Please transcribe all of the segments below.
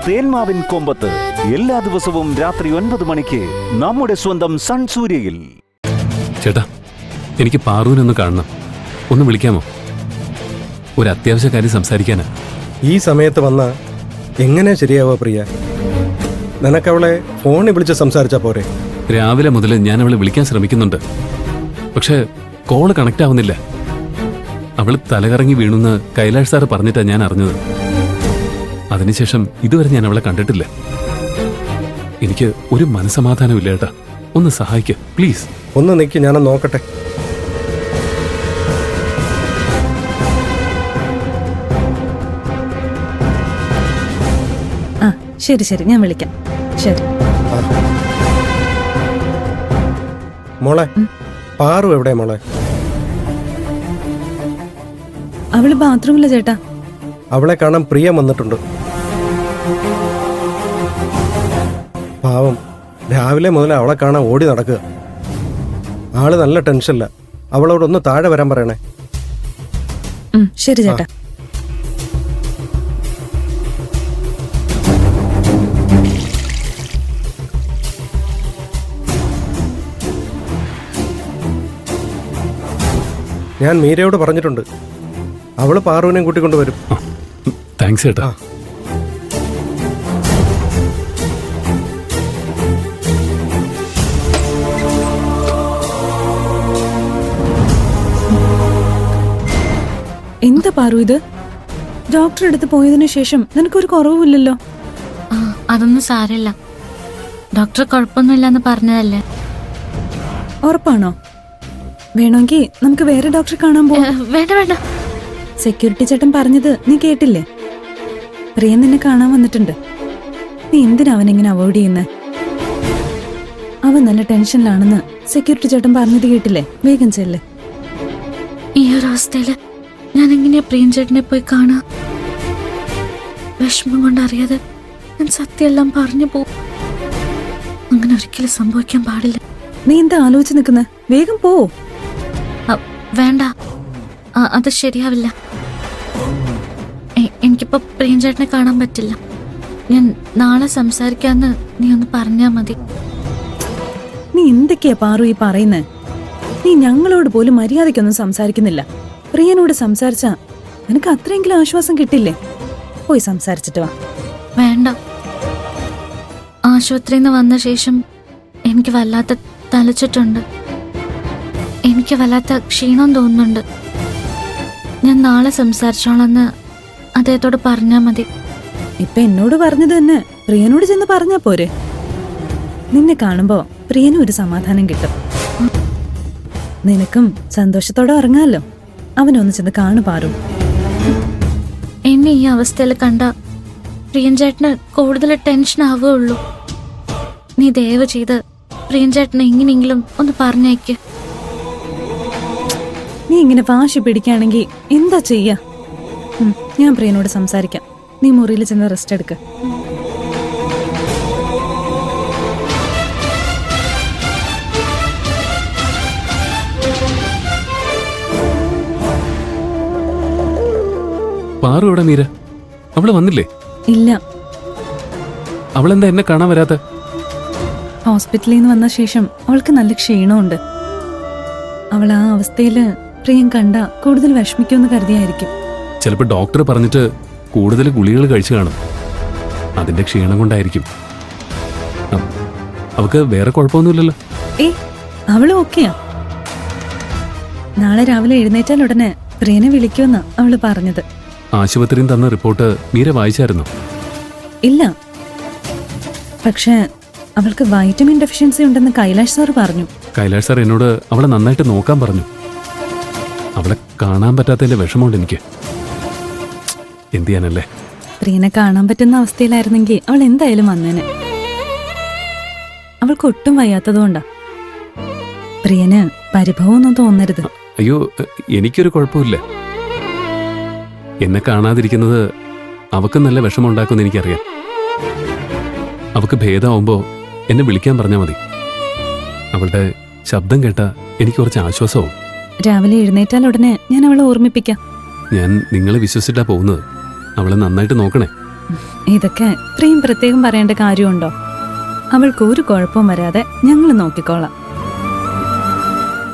തേന്മാവിൻ കൊമ്പത്ത് എല്ലാ ദിവസവും രാത്രി 9 മണിക്ക് നമ്മുടെ സ്വന്തം സൺ സൂര്യയിൽ. ചേട്ടാ, എനിക്ക് പാറുവിനൊന്ന് കാണണം. ഒന്ന് വിളിക്കാമോ? ഒരു അത്യാവശ്യ കാര്യം സംസാരിക്കാനാ. ഈ സമയത്ത് വന്ന എങ്ങനെ ശരിയാവുക പ്രിയ? നിനക്കവളെ ഫോണിൽ വിളിച്ച് സംസാരിച്ചാ പോരെ? രാവിലെ മുതൽ ഞാൻ അവളെ വിളിക്കാൻ ശ്രമിക്കുന്നുണ്ട്, പക്ഷെ കോള് കണക്ട് ആവുന്നില്ല. അവള് തലകറങ്ങി വീണുന്ന് കൈലാഷ് സാറ് പറഞ്ഞിട്ടാ ഞാൻ അറിഞ്ഞത്. അതിനുശേഷം ഇതുവരെ ഞാൻ അവളെ കണ്ടിട്ടില്ല. എനിക്ക് ഒരു മനസമാധാനമില്ല ഏട്ടാ. ഒന്ന് സഹായിക്കുക പ്ലീസ്. ഒന്ന് നിൽക്കി, ഞാനൊന്ന് നോക്കട്ടെ. ആ ശരി ശരി, ഞാൻ വിളിക്കാം. ശരി മോളെ, പാറു എവിടെ മോളെ? അവള് ബാത്റൂമില്ല ചേട്ടാ. അവളെ കാണാൻ പ്രിയ വന്നിട്ടുണ്ട്. പാവം, രാവിലെ മുതൽ അവളെ കാണാൻ ഓടി നടക്കുക. ആള് നല്ല ടെൻഷനില്ല. അവളോടൊന്ന് താഴെ വരാൻ പറയണേ. ശരി ചേട്ടാ. ഞാൻ മീരയോട് പറഞ്ഞിട്ടുണ്ട്, അവള് പാറുവിനെയും കൂട്ടിക്കൊണ്ടുവരും. താങ്ക്സ് ചേട്ടാ. എന്താ പാറു ഇത്? ഡോക്ടറെ അടുത്ത് പോയതിനു ശേഷം നിനക്കൊരു കുറവുമില്ലല്ലോ. അതൊന്നും സാരമില്ല. ഡോക്ടർ കുഴപ്പമൊന്നുമില്ലെന്ന് പറഞ്ഞതല്ലേ. ഉറപ്പാണോ? വേണമെങ്കിൽ നമുക്ക് വേറെ ഡോക്ടറെ കാണാൻ പോവാം. വേണ്ട വേണ്ട. സെക്യൂരിറ്റി ചേട്ടൻ പറഞ്ഞത് നീ കേട്ടില്ലേ? പ്രിയ നിന്നെ കാണാൻ വന്നിട്ടുണ്ട്. നീ എന്തിനാ അവനെങ്ങനെ അവോയ്ഡ് ചെയ്യുന്നത്? അവൻ നല്ല ടെൻഷനിലാണെന്ന് സെക്യൂരിറ്റി ചേട്ടൻ പറഞ്ഞത് കേട്ടില്ലേ? വേഗം ചെല്ല്. ഈ ഒരു അവസ്ഥയില് ഞാൻ എങ്ങനെയാ പ്രിയൻചേട്ടനെ പോയി കാണാ? വിഷമം കൊണ്ടറിയാതെ ഞാൻ സത്യമെല്ലാം പറഞ്ഞു പോകും. അങ്ങനെ ഒരിക്കലും സംഭവിക്കാൻ പാടില്ല. നീ എന്താ ആലോചിച്ച് നിൽക്കുന്നത്? വേഗം പോ. വേണ്ട, അത് ശരിയാവില്ല. എനിക്കിപ്പോ പ്രിയൻചേട്ടനെ കാണാൻ പറ്റില്ല. ഞാൻ നാളെ സംസാരിക്കാന്ന് നീ ഒന്ന് പറഞ്ഞാ മതി. നീ എന്തൊക്കെയാ പാറു ഈ പറയുന്നത്? നീ ഞങ്ങളോട് പോലും മര്യാദയ്ക്കൊന്നും സംസാരിക്കുന്നില്ല. പ്രിയനോട് സംസാരിച്ചാ നിനക്ക് അത്രയെങ്കിലും ആശ്വാസം കിട്ടില്ലേ? പോയി സംസാരിച്ചിട്ട് വാ. വേണ്ട. ആശുപത്രിയിൽ നിന്ന് വന്ന ശേഷം എനിക്ക് വല്ലാത്ത തലച്ചിട്ടുണ്ട്. എനിക്ക് വല്ലാത്ത ക്ഷീണം തോന്നുന്നുണ്ട്. ഞാൻ നാളെ സംസാരിച്ചോളാന്ന് അദ്ദേഹത്തോട് പറഞ്ഞാ മതി. ഇപ്പൊ എന്നോട് പറഞ്ഞത് തന്നെ പ്രിയനോട് ചെന്ന് പറഞ്ഞാ പോരെ? നിന്നെ കാണുമ്പോ പ്രിയനും ഒരു സമാധാനം കിട്ടും. നിനക്കും സന്തോഷത്തോടെ ഉറങ്ങാലോ. അവനൊന്ന് ചെന്ന് കാണു പാറു. എന്നെ ഈ അവസ്ഥയിൽ കണ്ട പ്രിയൻചേട്ടന് കൂടുതൽ ടെൻഷൻ ആവുകയുള്ളൂ. നീ ദയവ് ചെയ്ത് പ്രിയൻചേട്ടനെ എങ്ങനെയെങ്കിലും ഒന്ന് പറഞ്ഞേക്ക്. നീ ഇങ്ങനെ വാശി പിടിക്കുകയാണെങ്കിൽ എന്താ ചെയ്യാ? ഞാൻ പ്രിയനോട് സംസാരിക്കാം. നീ മുറിയിൽ ചെന്ന് റെസ്റ്റ് എടുക്ക. പാറു എവിടെ മീര? അവള് വന്നില്ലേ? ഇല്ല. അവളെന്താ എന്നെ കാണാൻ വരാത്ത? ഹോസ്പിറ്റലിൽ നിന്ന് വന്ന ശേഷം അവൾക്ക് നല്ല ക്ഷീണമുണ്ട്. അവൾ ആ അവസ്ഥയില് പ്രിയം കണ്ട കൂടുതൽ വിഷമിക്കുമെന്ന് കരുതിയായിരിക്കും. ചിലപ്പോൾ ഡോക്ടർ പറഞ്ഞിട്ട് കൂടുതൽ ഗുളികൾ കഴിച്ചു കാണും. അതിന്റെ ക്ഷീണം കൊണ്ടായിരിക്കും. അവക്ക് വേറെ കുഴപ്പമൊന്നുമില്ലല്ലോ? അവള് ഓക്കെയാ. നാളെ രാവിലെ എഴുന്നേറ്റാൽ ഉടനെ പ്രിയനെ വിളിക്കുമെന്നാ അവള് പറഞ്ഞത്. ആശുപത്രിയിൽ തന്ന റിപ്പോർട്ട് മീര വായിച്ചായിരുന്നോ? ഇല്ല, പക്ഷെ അവൾക്ക് വൈറ്റമിൻ ഡെഫിഷ്യൻസി ഉണ്ടെന്ന് കൈലാഷ് സാർ പറഞ്ഞു. കൈലാഷ് സാർ എന്നോട് അവളെ നന്നായിട്ട് നോക്കാൻ പറഞ്ഞു. അവളെ കാണാൻ പറ്റാത്തതിന്റെ വിഷമമുണ്ട് എനിക്ക്. എന്ത് ചെയ്യാനല്ലേ? പ്രിയനെ കാണാൻ പറ്റുന്ന അവസ്ഥയിലായിരുന്നെങ്കിൽ അവൾ എന്തായാലും വന്നേനെ. അവൾക്ക് ഒട്ടും വയ്യാത്തതുകൊണ്ടാ. പ്രിയന് പരിഭവമൊന്നും തോന്നരുത്. അയ്യോ, എനിക്കൊരു കുഴപ്പമില്ല. എന്നെ കാണാതിരിക്കുന്നത് അവക്ക് നല്ല വിഷമമുണ്ടാക്കുമെന്ന് എനിക്കറിയാം. അവക്ക് ഭേദമാവുമ്പോ എന്നെ വിളിക്കാൻ പറഞ്ഞാൽ മതി. അവളുടെ ശബ്ദം കേട്ട എനിക്ക് കുറച്ച് ആശ്വാസവും. രാവിലെ എഴുന്നേറ്റാൽ ഉടനെ ഞാൻ അവളെ ഓർമ്മിപ്പിക്കാം. ഞാൻ നിങ്ങളെ വിശ്വസിച്ചിട്ടാ പോകുന്നത്. അവളെ നന്നായിട്ട് നോക്കണേ. ഇതൊക്കെ പ്രിയം പ്രത്യേകം പറയേണ്ട കാര്യമുണ്ടോ? അവൾക്ക് ഒരു കുഴപ്പവും വരാതെ ഞങ്ങൾ നോക്കിക്കോളാം.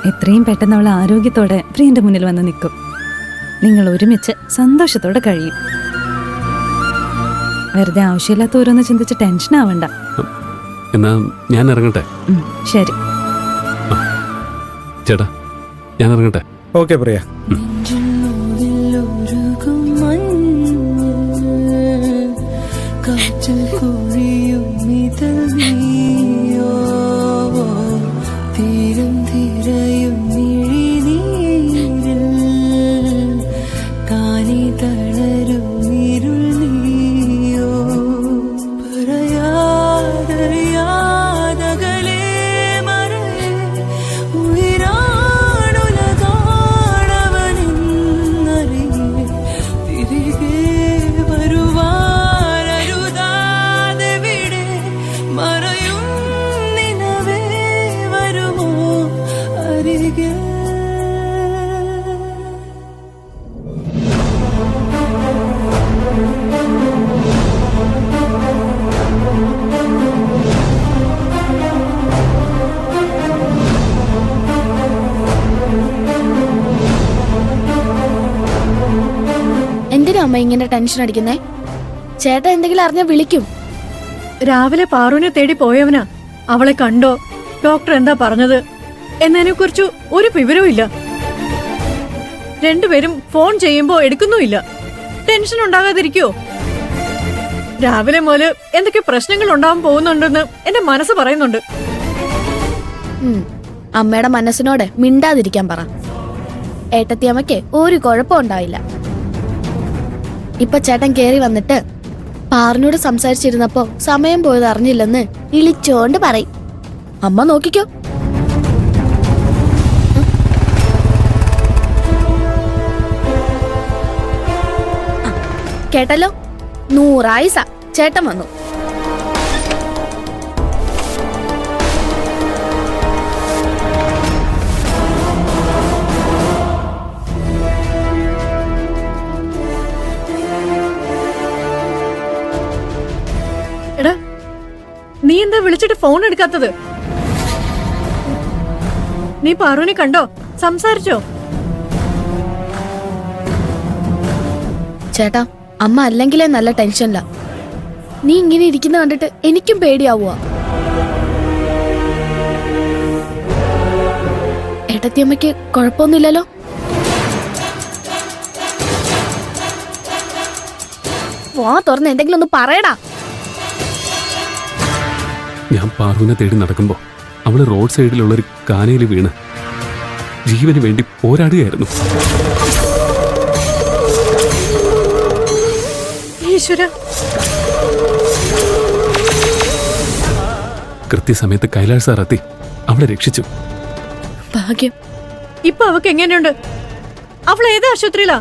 എത്രയും പെട്ടെന്ന് അവൾ ആരോഗ്യത്തോടെ പ്രിയന്റെ മുന്നിൽ വന്ന് നിൽക്കും. നിങ്ങൾ ഒരുമിച്ച് സന്തോഷത്തോടെ കഴിയും. വെറുതെ ആവശ്യമില്ലാത്ത ഓരോന്ന് ചിന്തിച്ച് ടെൻഷൻ ആവണ്ട. എന്നാ ഞാൻ ഇറങ്ങട്ടെ. ശരി. ചേട്ടാ ഞാൻ ഇറങ്ങട്ടെ. ഓക്കെ പ്രിയ. എന്തിനാ അമ്മ ഇങ്ങനെ ടെൻഷൻ അടിക്കുന്നേ? ചേട്ടൻ എന്തെങ്കിലും അറിഞ്ഞാ വിളിക്കും. രാവിലെ പാറുവിനെ തേടി പോയവനാ. അവളെ കണ്ടോ, ഡോക്ടർ എന്താ പറഞ്ഞത് എന്നതിനെ കുറിച്ച് ഒരു വിവരവും ഇല്ല. രണ്ടുപേരും ഫോൺ ചെയ്യുമ്പോ എടുക്കുന്നുമില്ല. ടെൻഷൻ ഉണ്ടാകാതിരിക്കോ? രാവിലെ മുതല് എന്തൊക്കെ പ്രശ്നങ്ങൾ ഉണ്ടാവാൻ പോകുന്നുണ്ടെന്ന് എന്റെ മനസ്സ് പറയുന്നുണ്ട്. അമ്മയുടെ മനസ്സിനോട് മിണ്ടാതിരിക്കാൻ പറ. ഏട്ടത്തിയമ്മയ്ക്ക് ഒരു കുഴപ്പം ഉണ്ടാവില്ല. ഇപ്പൊ ചേട്ടൻ കേറി വന്നിട്ട് പാറിനോട് സംസാരിച്ചിരുന്നപ്പോ സമയം പോയത് അറിഞ്ഞില്ലെന്ന് ഇളിച്ചോണ്ട് പറയും. അമ്മ നോക്കിക്കോ. കേട്ടല്ലോ, 100 ആയുസ ചേട്ടൻ വന്നു. എടാ, നീ എന്താ വിളിച്ചിട്ട് ഫോൺ എടുക്കാത്തത്? നീ പാറുവിനെ കണ്ടോ, സംസാരിച്ചോ? ചേട്ടാ, അമ്മ അല്ലെങ്കിലേ നല്ല ടെൻഷനില്ല. നീ ഇങ്ങനെ ഇരിക്കുന്ന കണ്ടിട്ട് എനിക്കും പേടിയാവുക. ഏട്ടത്തിയമ്മയ്ക്ക് കുഴപ്പമൊന്നുമില്ലല്ലോ? വാ തുറന്ന് എന്തെങ്കിലും ഒന്ന് പറയടാ. ഞാൻ പാറുവിനെ തേടി നടക്കുമ്പോ അവള് റോഡ് സൈഡിലുള്ളൊരു കാനയിൽ വീണ് ജീവന് വേണ്ടി പോരാടുകയായിരുന്നു. ഈശ്വര, കൃത്യസമയത്ത് കൈലാഷ് സാർ എത്തി അവളെ രക്ഷിച്ചു. ഭാഗ്യം. ഇപ്പൊ അവക്ക് എങ്ങനെയുണ്ട്? അവൾ ഏത് ആശുപത്രിയിലാ?